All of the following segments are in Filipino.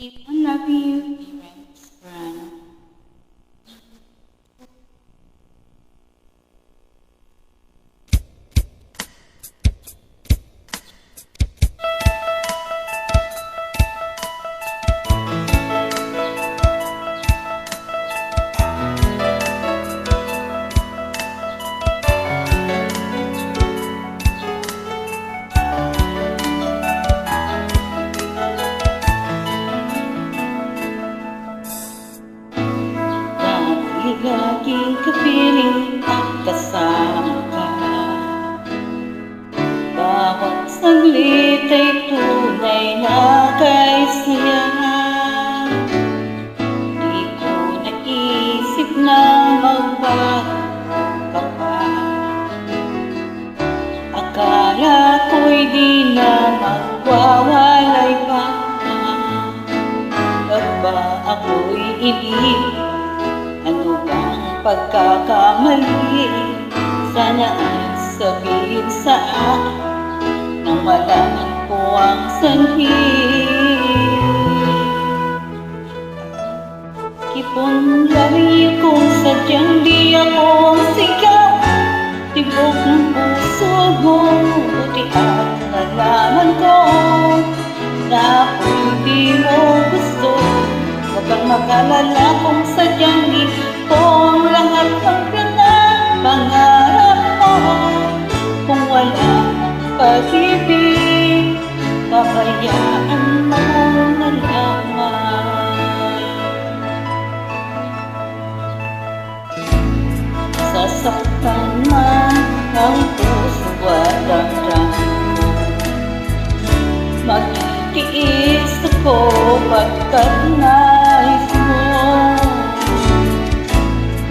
Keep on loving you, parents, friend. Laging kapiling at kasama ka. Bawat saglit ay tunay na kaisiya. Di ko naisip na magbago ka pa. Akala ko'y di na magwawalay pa. Ba't ba ako'y ibig? Ano bang pagkakamali? Sana ay sabihin sa akin nang malaman ko ang sanhi. Keep on loving you kung sadyang di ako ang sigaw. Tibok ng puso mo, buti at nalaman ko na ako'y di mo gusto. Huwag kang mag-alala kung sadyang di ko ang lahat ng pinapangarap mo. Kung wala ang pag-ibig, pabayaan mo na lamang. Sasaktan man ang puso at damdamin mo, magtitiis ako pagkat nais mo.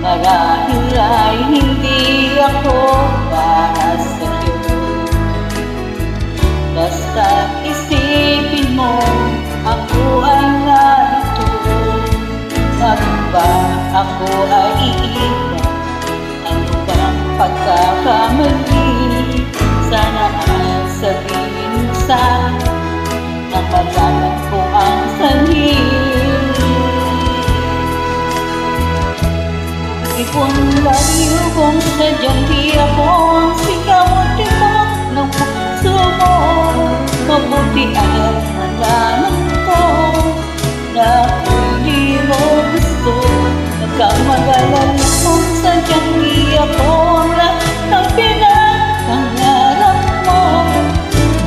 Marahil ay hindi ako para sa'yo. Basta't isipin mo, ako ay narito. Bakit ba ako ay iiwan? Ano bang pagkakamali? Sana ay sabihin mo sa'kin nang malaman ko ang sanhi. Keep on loving you kung sadyang di ako ang sigaw at tibok ng puso mo. Mabuti at malaman ko na ako'y di mo gusto. Huwag kang mag-alala kung sadyang di ako ang lahat ng pinapangarap mo.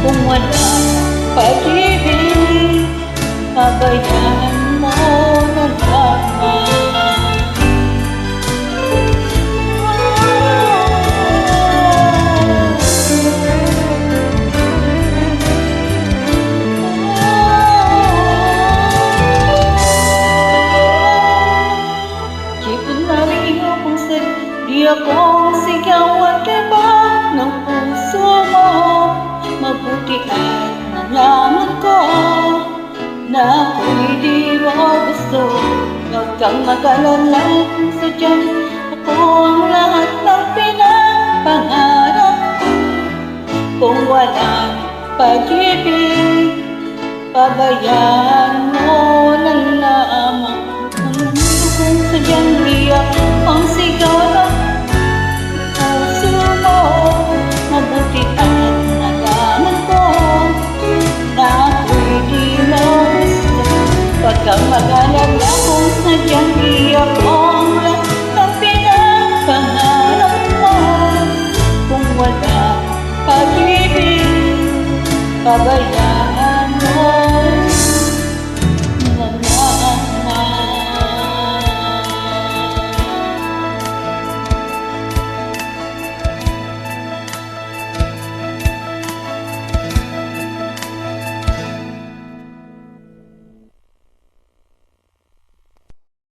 Kung wala pag-ibig, pabayaan mo na lamang. Di akong sigaw at tibok ng puso mo. Mabuti at nalaman ko na ako'y di mo gusto. Huwag kang mag-alala kung sadyang ako ang lahat ng pinapangarap ko. Kung walang pag-ibig, pabayaan mo na lamang. Kung sadyang di ako ang sigaw ng puso mo, mabuti at nalaman ko na ako'y di mo gusto. Huwag kang mag-alala kung sadyang di ako ang lahat ng pinapangarap mo. Kung wala pag-ibig, pabayaan